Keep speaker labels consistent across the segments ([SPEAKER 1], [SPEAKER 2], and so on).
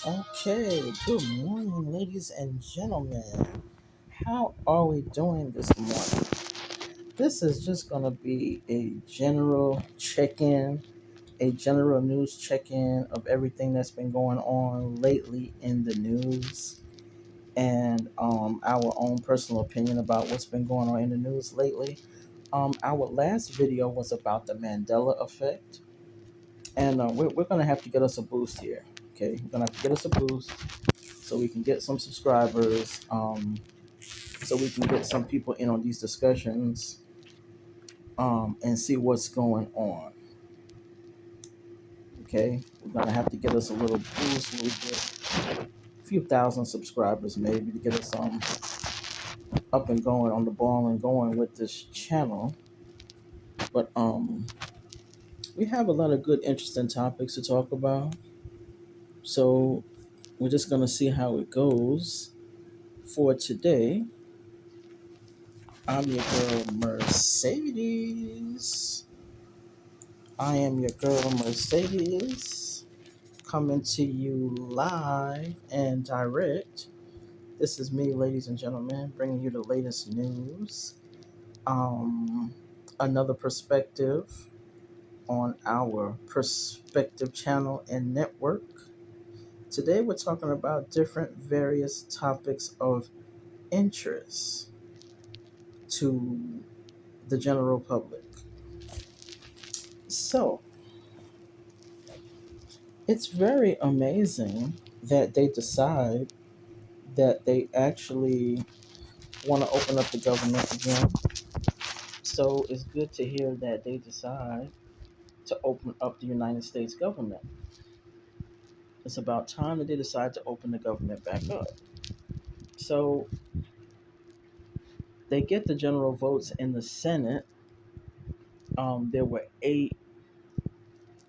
[SPEAKER 1] Okay, good morning, ladies and gentlemen. How are we doing this morning? This is just going to be a general check in, a general news check in of everything that's been going on lately in the news and our own personal opinion about what's been going on in the news lately. Our last video was about the Mandela effect, and we're going to have to get us a boost here. Okay, we're going to have to get us a boost so we can get some subscribers, so we can get some people in on these discussions, and see what's going on. Okay, we're gonna have to get us a little boost, a few thousand subscribers maybe to get us up and going on the ball and going with this channel. But we have a lot of good, interesting topics to talk about. So we're just gonna see how it goes. For today, I'm your girl Mercedes. I am your girl Mercedes, coming to you live and direct. This is me, ladies and gentlemen, bringing you the latest news, um, another perspective on our perspective channel and network. Today, we're talking about different various topics of interest to the general public. So, it's very amazing that they decide that they actually want to open up the government again. So it's good to hear that they decide to open up the United States government. It's about time that they decide to open the government back up. So they get the general votes in the Senate. There were 8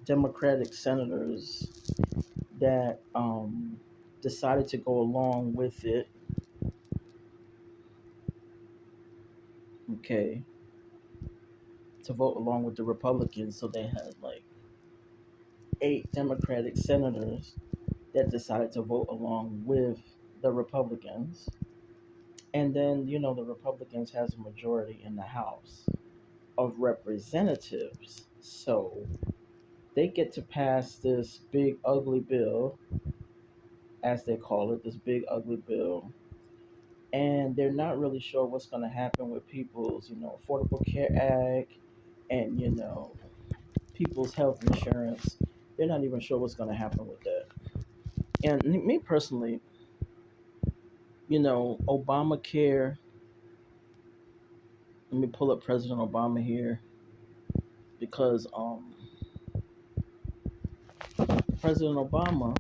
[SPEAKER 1] Democratic senators that decided to go along with it. Okay, to vote along with the Republicans. So they had like 8 Democratic senators that decided to vote along with the Republicans. And then, the Republicans has a majority in the House of Representatives. So they get to pass this big ugly bill, as they call it, this big ugly bill. And they're not really sure what's going to happen with people's, Affordable Care Act and, people's health insurance. They're not even sure what's going to happen with that. And me personally, Obamacare. Let me pull up President Obama here because President Obama,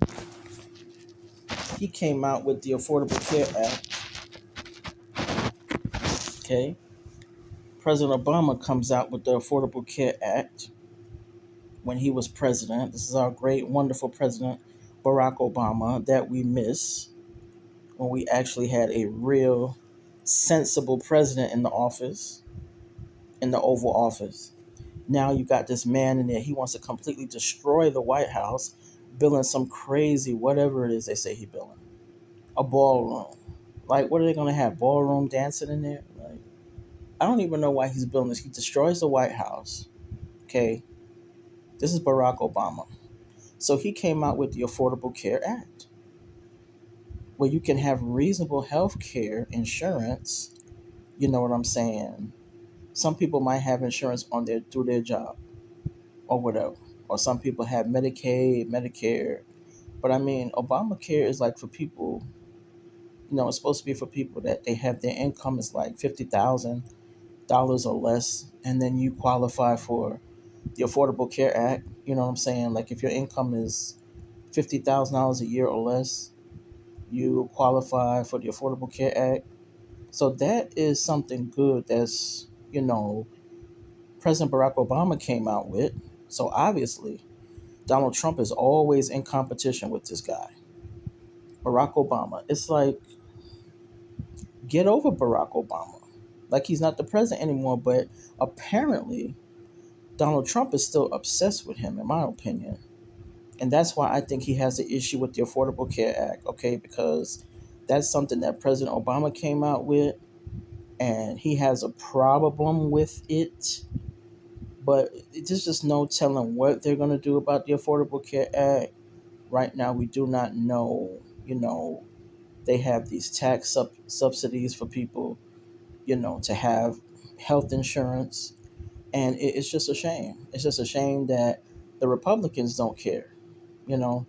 [SPEAKER 1] he came out with the Affordable Care Act. Okay, President Obama comes out with the Affordable Care Act when he was president. This is our great, wonderful president, Barack Obama, that we miss when we actually had a real, sensible president in the office, in the Oval Office. Now you got this man in there. He wants to completely destroy the White House, building some crazy whatever it is they say he building, a ballroom. Like, what are they gonna have? Ballroom dancing in there? Like, I don't even know why he's building this. He destroys the White House. Okay, this is Barack Obama. So he came out with the Affordable Care Act, where you can have reasonable health care insurance. You know what I'm saying? Some people might have insurance on their through their job or whatever. Or some people have Medicaid, Medicare. But I mean, Obamacare is like for people, it's supposed to be for people that they have their income is like $50,000 or less, and then you qualify for the Affordable Care Act. You know what I'm saying? Like if your income is $50,000 a year or less, you qualify for the Affordable Care Act. So that is something good that's, President Barack Obama came out with. So obviously, Donald Trump is always in competition with this guy, Barack Obama. It's like, get over Barack Obama. Like he's not the president anymore, but apparently Donald Trump is still obsessed with him, in my opinion. And that's why I think he has an issue with the Affordable Care Act, okay? Because that's something that President Obama came out with, and he has a problem with it. But there's just no telling what they're going to do about the Affordable Care Act. Right now, we do not know. They have these tax subsidies for people, to have health insurance. And it's just a shame. It's just a shame that the Republicans don't care. You know,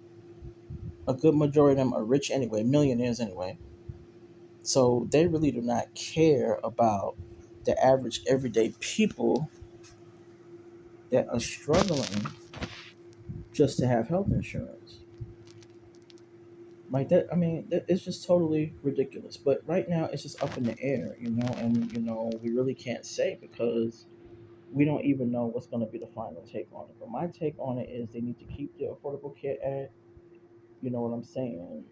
[SPEAKER 1] a good majority of them are rich anyway, millionaires anyway. So they really do not care about the average everyday people that are struggling just to have health insurance. Like that, I mean, it's just totally ridiculous. But right now, it's just up in the air, and we really can't say because we don't even know what's going to be the final take on it. But my take on it is they need to keep the Affordable Care Act. You know what I'm saying?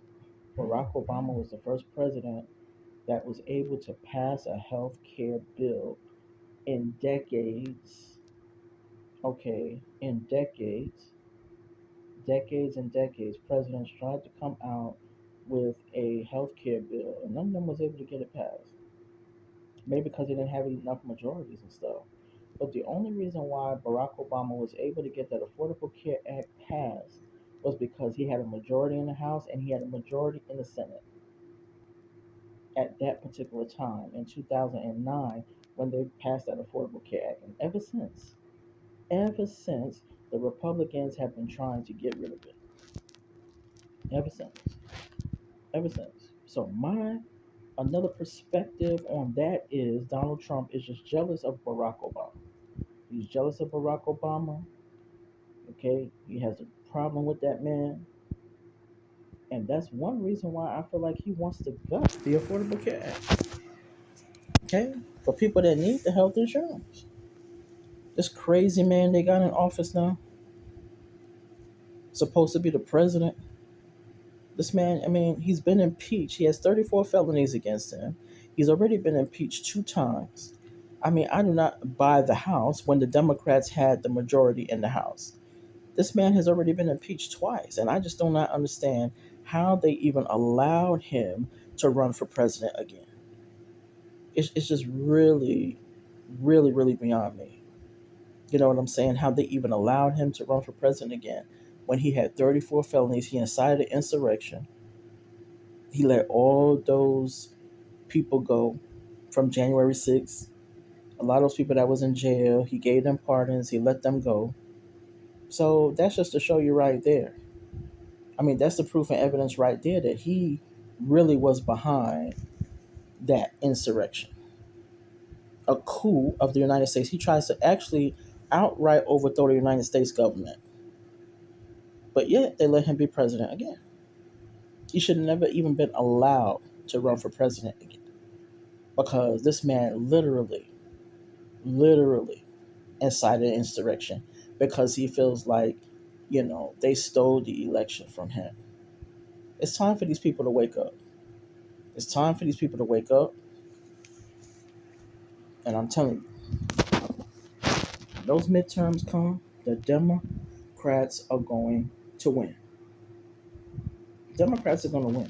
[SPEAKER 1] Barack Obama was the first president that was able to pass a health care bill in decades. Okay, in decades and decades, presidents tried to come out with a health care bill, and none of them was able to get it passed. Maybe because they didn't have enough majorities and stuff. But the only reason why Barack Obama was able to get that Affordable Care Act passed was because he had a majority in the House and he had a majority in the Senate at that particular time in 2009 when they passed that Affordable Care Act. And ever since, the Republicans have been trying to get rid of it. Ever since. Ever since. So my another perspective on that is Donald Trump is just jealous of Barack Obama. He's jealous of Barack Obama. Okay, he has a problem with that man, and that's one reason why I feel like he wants to gut the Affordable Care Act. Okay, for people that need the health insurance. This crazy man they got in office now, supposed to be the president. This man, I mean, he's been impeached. He has 34 felonies against him. He's already been impeached 2 times. I mean, I do not buy the House when the Democrats had the majority in the House. This man has already been impeached twice, and I just do not understand how they even allowed him to run for president again. It's just really, really, really beyond me. You know what I'm saying? How they even allowed him to run for president again when he had 34 felonies. He incited insurrection. He let all those people go from January 6th. A lot of those people that was in jail, he gave them pardons. He let them go. So that's just to show you right there. I mean, that's the proof and evidence right there that he really was behind that insurrection, a coup of the United States. He tries to actually outright overthrow the United States government, but yet they let him be president again. He should have never even been allowed to run for president again because this man literally incited insurrection because he feels like, they stole the election from him. It's time for these people to wake up. It's time for these people to wake up. And I'm telling you, those midterms come, the Democrats are going to win. Democrats are going to win.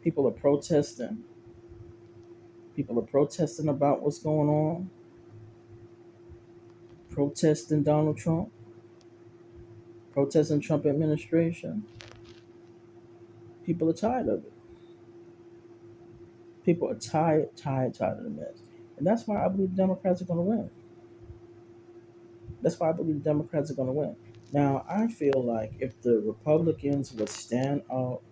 [SPEAKER 1] People are protesting. People are protesting about what's going on, protesting Donald Trump, protesting Trump administration. People are tired of it. People are tired of the mess. And that's why I believe the Democrats are going to win. That's why I believe the Democrats are going to win. Now, I feel like if the Republicans would stand up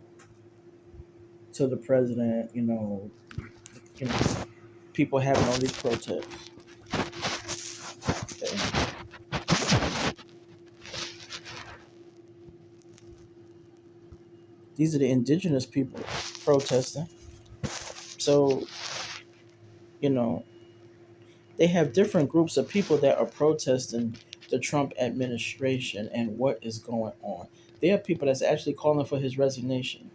[SPEAKER 1] to the president, you know, people having all these protests. Okay? These are the indigenous people protesting. So, you know, they have different groups of people that are protesting the Trump administration and what is going on. There are people that's actually calling for his resignation.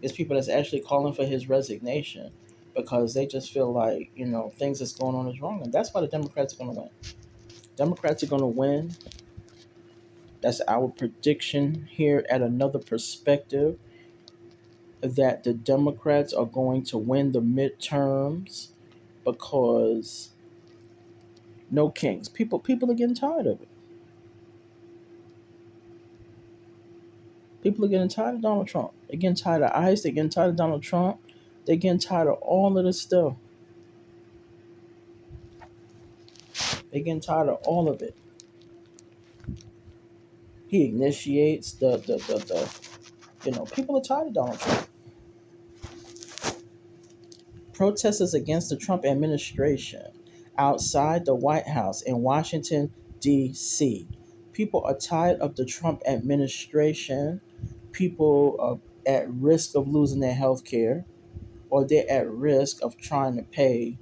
[SPEAKER 1] There's people that's actually calling for his resignation because they just feel like, things that's going on is wrong. And that's why the Democrats are going to win. Democrats are going to win. That's our prediction here at another perspective, that the Democrats are going to win the midterms because no kings. People are getting tired of it. People are getting tired of Donald Trump. They're getting tired of ICE. They're getting tired of Donald Trump. They're getting tired of all of this stuff. They're getting tired of all of it. He initiates people are tired of Donald Trump. Protesters against the Trump administration outside the White House in Washington, D.C. People are tired of the Trump administration. People are at risk of losing their health care, or they're at risk of trying to pay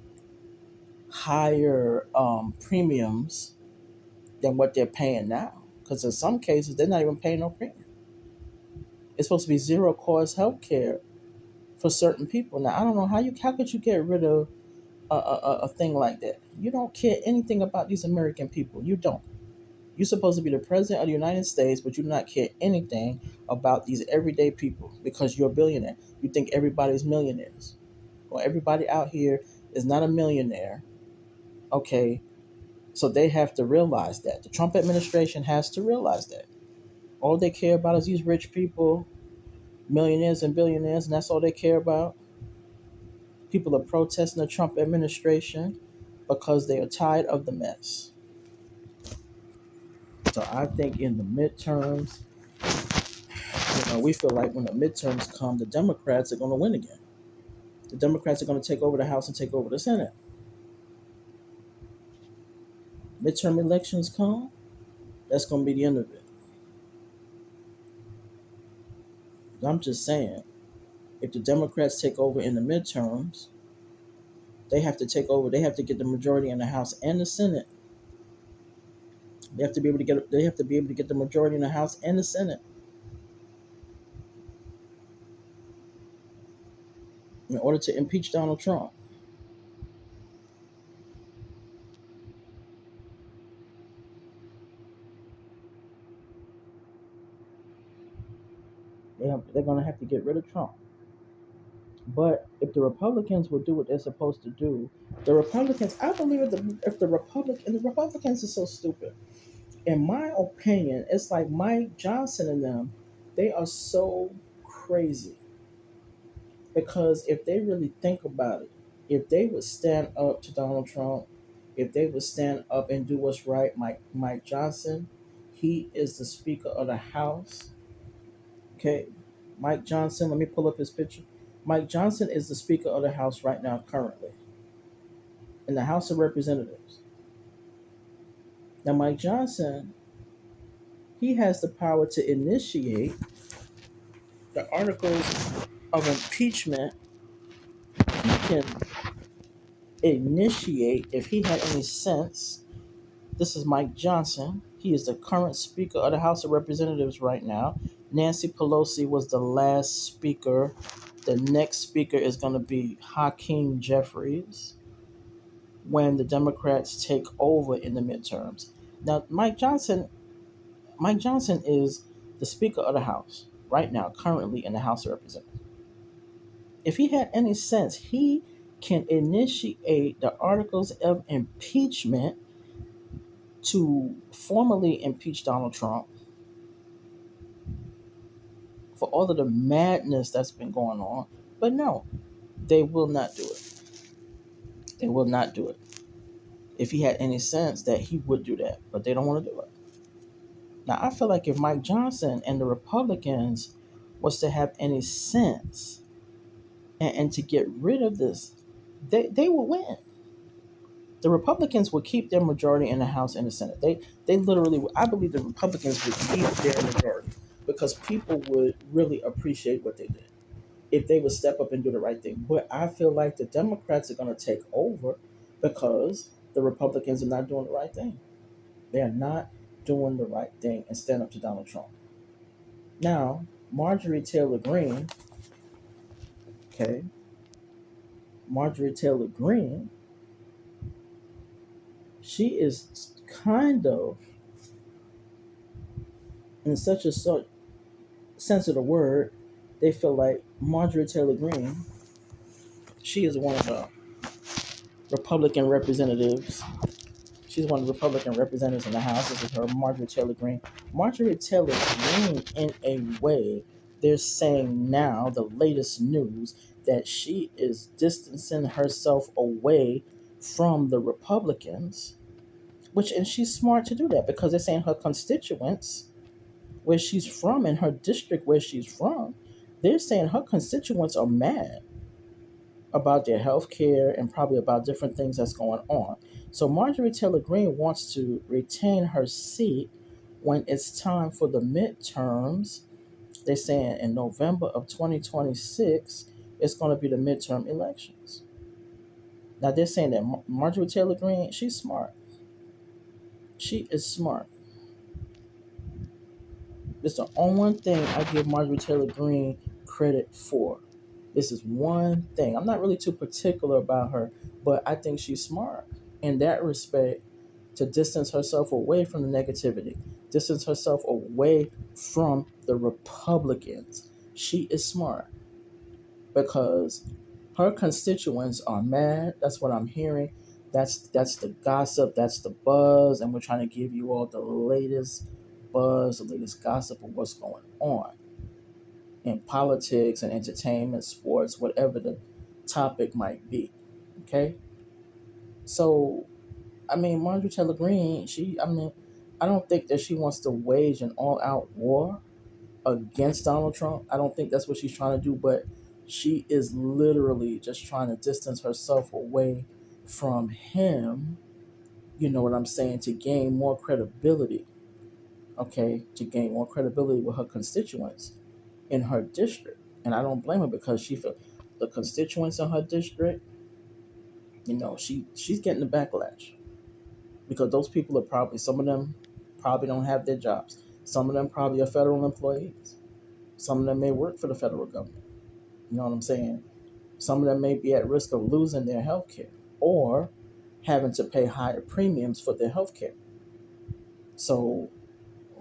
[SPEAKER 1] higher premiums than what they're paying now. Because in some cases, they're not even paying no premium. It's supposed to be zero cost health care for certain people. Now, I don't know how could you get rid of a thing like that? You don't care anything about these American people. You don't. You're supposed to be the president of the United States, but you do not care anything about these everyday people because you're a billionaire. You think everybody's millionaires. Well, everybody out here is not a millionaire. Okay, so they have to realize that. The Trump administration has to realize that. All they care about is these rich people, millionaires and billionaires, and that's all they care about. People are protesting the Trump administration because they are tired of the mess. So I think in the midterms, we feel like when the midterms come, the Democrats are going to win again. The Democrats are going to take over the House and take over the Senate. Midterm elections come, that's going to be the end of it. I'm just saying, if the Democrats take over in the midterms, they have to take over. They have to get the majority in the House and the Senate. They have to be able to get the majority in the House and the Senate in order to impeach Donald Trump. They're going to have to get rid of Trump. But if the Republicans will do what they're supposed to do, the Republicans, I believe if the Republicans are so stupid. In my opinion, it's like Mike Johnson and them, they are so crazy. Because if they really think about it, if they would stand up to Donald Trump, if they would stand up and do what's right, Mike Johnson, he is the Speaker of the House. Okay, Mike Johnson, let me pull up his picture. Mike Johnson is the Speaker of the House right now, currently, in the House of Representatives. Now, Mike Johnson, he has the power to initiate the articles of impeachment. He can initiate, if he had any sense. This is Mike Johnson. He is the current Speaker of the House of Representatives right now. Nancy Pelosi was the last speaker. The next speaker is going to be Hakeem Jeffries when the Democrats take over in the midterms. Now, Mike Johnson is the Speaker of the House right now, currently in the House of Representatives. If he had any sense, he can initiate the articles of impeachment to formally impeach Donald Trump for all of the madness that's been going on. But no, they will not do it. They will not do it. If he had any sense that he would do that, but they don't want to do it. Now, I feel like if Mike Johnson and the Republicans was to have any sense and to get rid of this, they will win. The Republicans would keep their majority in the House and the Senate. They literally, I believe the Republicans would keep their majority because people would really appreciate what they did if they would step up and do the right thing. But I feel like the Democrats are going to take over because the Republicans are not doing the right thing. They are not doing the right thing and stand up to Donald Trump. Now, Marjorie Taylor Greene, okay, Marjorie Taylor Greene, She is kind of, in such a sense of the word, they feel like Marjorie Taylor Greene, she is one of the Republican representatives. She's one of the Republican representatives in the House. This is her, Marjorie Taylor Greene. Marjorie Taylor Greene, in a way, they're saying now, the latest news, that she is distancing herself away from the Republicans, which, and she's smart to do that because they're saying her constituents, where she's from, in her district where she's from, they're saying her constituents are mad about their health care and probably about different things that's going on. So Marjorie Taylor Greene wants to retain her seat when it's time for the midterms. They're saying in November of 2026, it's going to be the midterm elections. Now they're saying that Marjorie Taylor Greene, she's smart. She is smart. It's the only one thing I give Marjorie Taylor Greene credit for. This is one thing. I'm not really too particular about her, but I think she's smart in that respect, to distance herself away from the negativity, distance herself away from the Republicans. She is smart because her constituents are mad. That's what I'm hearing. That's the gossip, that's the buzz, and we're trying to give you all the latest buzz, the latest gossip of what's going on in politics and entertainment, sports, whatever the topic might be. Okay? So, I mean, Marjorie Taylor Greene, I don't think that she wants to wage an all out war against Donald Trump. I don't think that's what she's trying to do, but she is literally just trying to distance herself away from him, you know what I'm saying, to gain more credibility, okay, to gain more credibility with her constituents in her district. And I don't blame her because she feel the constituents in her district, she's getting the backlash because those people are probably, some of them probably don't have their jobs. Some of them probably are federal employees. Some of them may work for the federal government. You know what I'm saying? Some of them may be at risk of losing their health care or having to pay higher premiums for their health care. So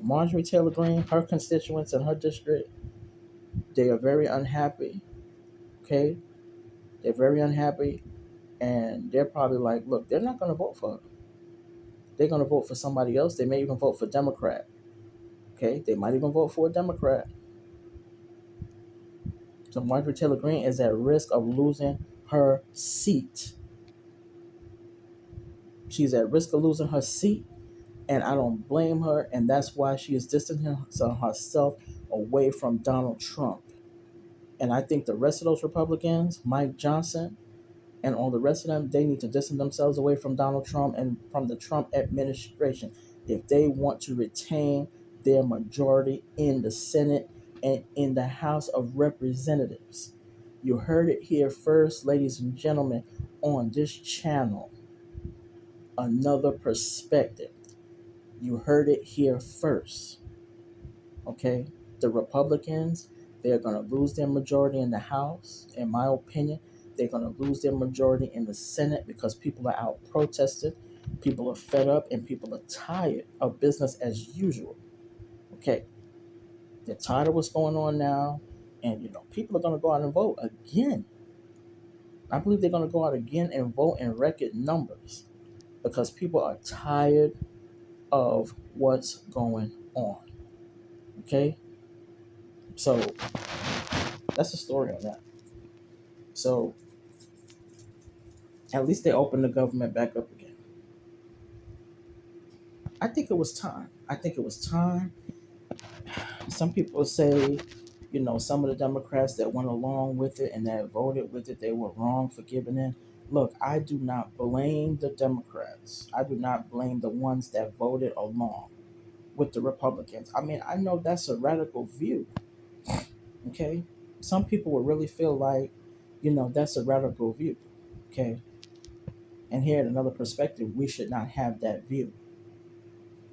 [SPEAKER 1] Marjorie Taylor Greene, her constituents in her district, they are very unhappy. Okay? They're very unhappy, and they're probably like, look, they're not going to vote for her. They're going to vote for somebody else. They may even vote for Democrat. Okay? They might even vote for a Democrat. So Marjorie Taylor Greene is at risk of losing her seat. She's at risk of losing her seat, and I don't blame her, and that's why she is distancing herself away from Donald Trump. And I think the rest of those Republicans, Mike Johnson, and all the rest of them, they need to distance themselves away from Donald Trump and from the Trump administration if they want to retain their majority in the Senate and in the House of Representatives. You heard it here first, ladies and gentlemen, on this channel. Another perspective. You heard it here first. Okay? The Republicans, they're going to lose their majority in the House, in my opinion. They're going to lose their majority in the Senate because people are out protesting. People are fed up and people are tired of business as usual. Okay? They're tired of what's going on now. And, people are going to go out and vote again. I believe they're going to go out again and vote in record numbers because people are tired of what's going on. Okay? So that's the story on that. So at least they opened the government back up again. I think it was time. I think it was time. Some people say, some of the Democrats that went along with it and that voted with it, they were wrong for giving in. Look, I do not blame the Democrats. I do not blame the ones that voted along with the Republicans. I mean, I know that's a radical view. Okay? Some people will really feel like, that's a radical view. Okay? And here at another perspective, we should not have that view.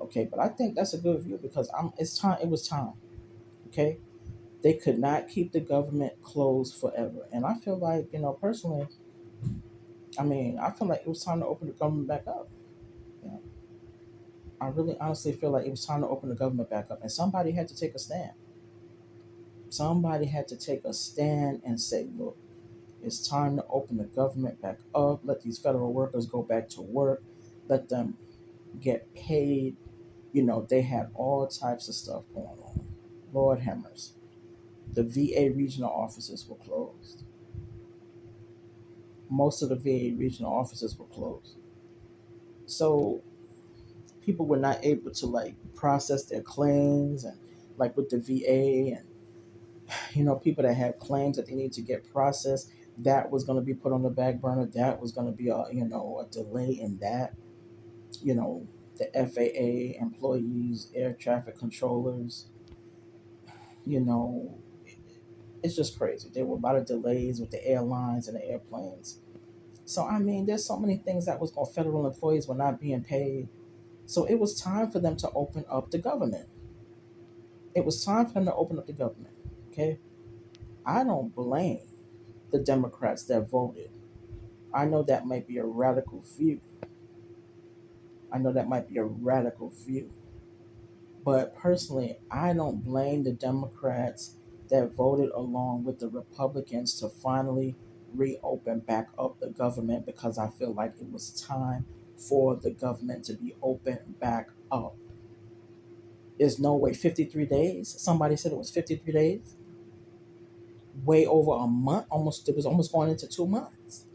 [SPEAKER 1] Okay, but I think that's a good view because it's time. It was time. Okay, they could not keep the government closed forever, and I feel like, personally, I feel like it was time to open the government back up. You know, I really honestly feel like it was time to open the government back up, and somebody had to take a stand. Somebody had to take a stand and say, look, it's time to open the government back up. Let these federal workers go back to work. Let them get paid. They had all types of stuff going on. Lord Hammers. The VA regional offices were closed. Most of the VA regional offices were closed. So people were not able to like process their claims and like with the VA and people that had claims that they need to get processed, that was going to be put on the back burner. That was going to be a delay in that. You know, the FAA employees, air traffic controllers, you know, it's just crazy. There were a lot of delays with the airlines and the airplanes. So I mean, there's so many things that was going. Federal employees were not being paid. So it was time for them to open up the government. It was time for them to open up the government. Okay, I don't blame the Democrats that voted. I know that might be a radical view. I know that might be a radical view. But personally, I don't blame the Democrats that voted along with the Republicans to finally reopen back up the government because I feel like it was time for the government to be opened back up. There's no way 53 days. Somebody said it was 53 days. Way over a month. Almost it was almost going into 2 months.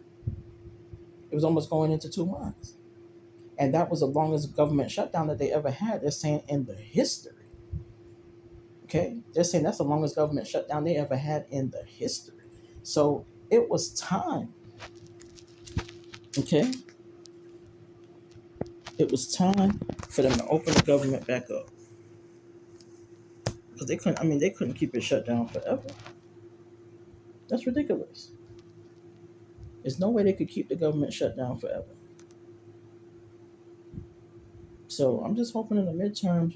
[SPEAKER 1] It was almost going into 2 months. And that was the longest government shutdown that they ever had. They're saying in the history. Okay, they're saying that's the longest government shutdown they ever had in the history. So it was time. Okay, it was time for them to open the government back up because they couldn't. I mean, they couldn't keep it shut down forever. That's ridiculous. There's no way they could keep the government shut down forever. So I'm just hoping in the midterms,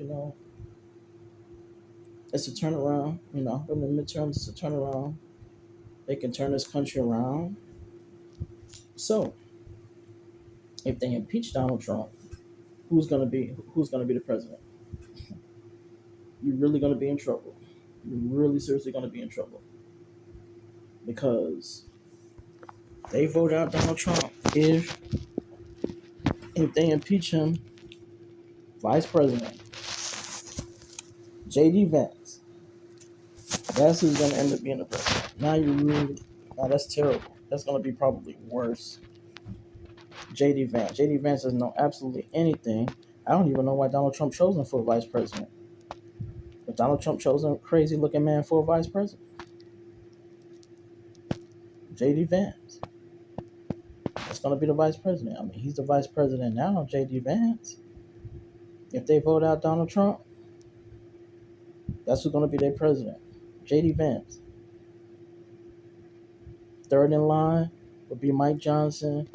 [SPEAKER 1] it's a turnaround. In the midterms, it's a turnaround. They can turn this country around. So if they impeach Donald Trump, who's gonna be the president? You're really gonna be in trouble. You're really seriously gonna be in trouble because they vote out Donald Trump. If they impeach him, Vice President J.D. Vance, that's who's gonna end up being the president. Now that's terrible. That's gonna be probably worse. J.D. Vance. J.D. Vance doesn't know absolutely anything. I don't even know why Donald Trump chose him for vice president. But Donald Trump chose a crazy looking man for vice president. J.D. Vance. That's going to be the vice president. I mean, he's the vice president now, J.D. Vance. If they vote out Donald Trump, that's who's going to be their president. J.D. Vance. Third in line would be Mike Johnson,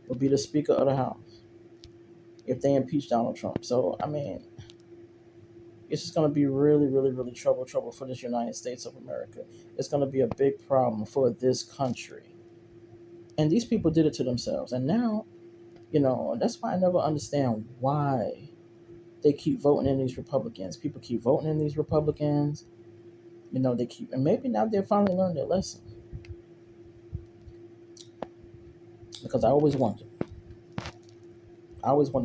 [SPEAKER 1] would be the Speaker of the House if they impeach Donald Trump. So, I mean, it's just going to be really, really, really trouble for this United States of America. It's going to be a big problem for this country. And these people did it to themselves. And now, that's why I never understand why they keep voting in these Republicans. People keep voting in these Republicans. They keep, and maybe now they're finally learning their lesson. Because I always wonder,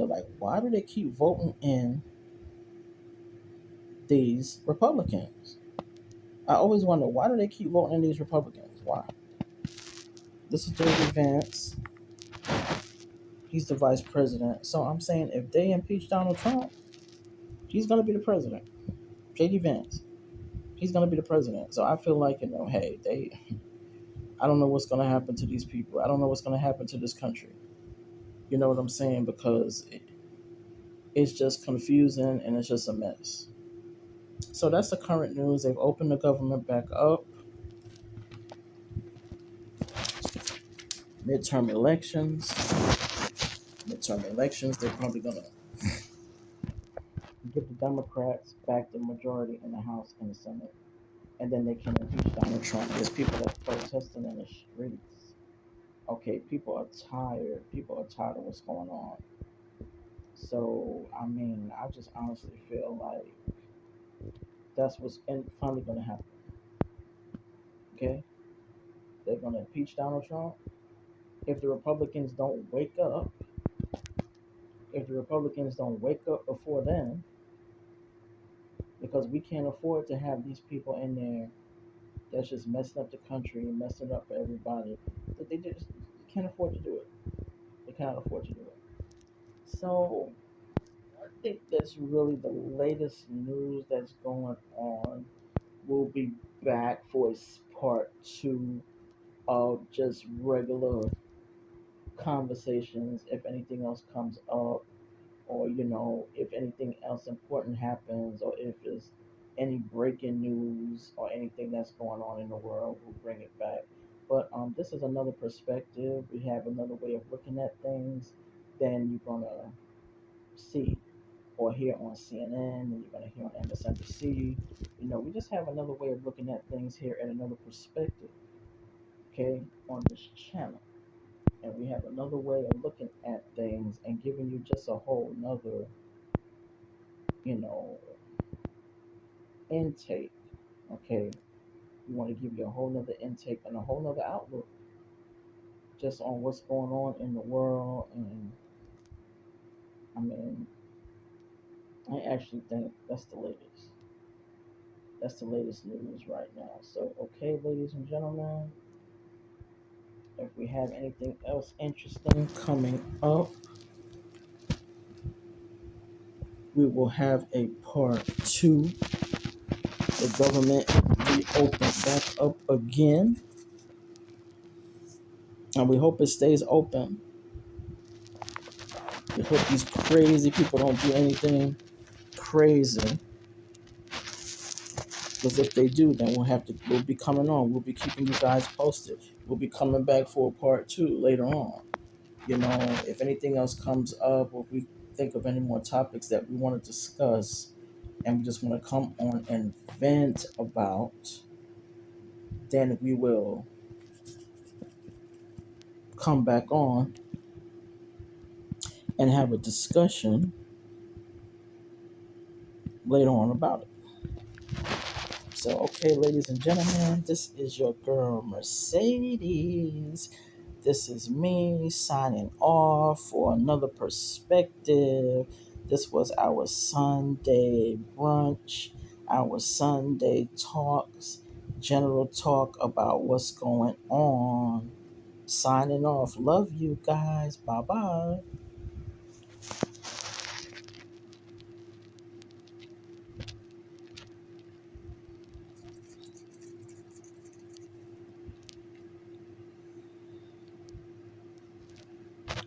[SPEAKER 1] like, why do they keep voting in these Republicans? I always wonder, why do they keep voting in these Republicans? Why? This is J.D. Vance. He's the vice president. So I'm saying if they impeach Donald Trump, he's going to be the president. J.D. Vance. He's going to be the president. So I feel like, hey, I don't know what's going to happen to these people. I don't know what's going to happen to this country. You know what I'm saying? Because it's just confusing and it's just a mess. So that's the current news. They've opened the government back up. Midterm elections. They're probably going to give the Democrats back the majority in the House and the Senate. And then they can impeach Donald Trump. There's people that's protesting in the streets. Okay, people are tired. People are tired of what's going on. So, I mean, I just honestly feel like that's what's finally going to happen. Okay? They're going to impeach Donald Trump. If the Republicans don't wake up, if the Republicans don't wake up before then, because we can't afford to have these people in there that's just messing up the country and messing it up for everybody. That they just can't afford to do it. They cannot afford to do it. So I think that's really the latest news that's going on. We'll be back for part two of just regular conversations. If anything else comes up, or if anything else important happens, or if there's any breaking news or anything that's going on in the world, we'll bring it back. But this is another perspective. We have another way of looking at things than you're gonna see or hear on CNN, and you're gonna hear on MSNBC. We just have another way of looking at things here and another perspective, okay, on this channel. And we have another way of looking at things and giving you just a whole nother, you know, intake. Okay, we want to give you a whole nother intake and a whole nother outlook just on what's going on in the world. And I mean, I actually think that's the latest. That's the latest news right now. So, okay, ladies and gentlemen, if we have anything else interesting coming up, we will have a part two. The government reopened back up again, and we hope it stays open. We hope these crazy people don't do anything crazy. Because if they do, then we'll be coming on. We'll be keeping you guys posted. We'll be coming back for a part two later on. If anything else comes up, or if we think of any more topics that we want to discuss, and we just want to come on and vent about, then we will come back on and have a discussion later on about it. So, okay, ladies and gentlemen, this is your girl Mercedes. This is me signing off for another perspective. This was our Sunday brunch, our Sunday talks, general talk about what's going on. Signing off. Love you guys. Bye bye.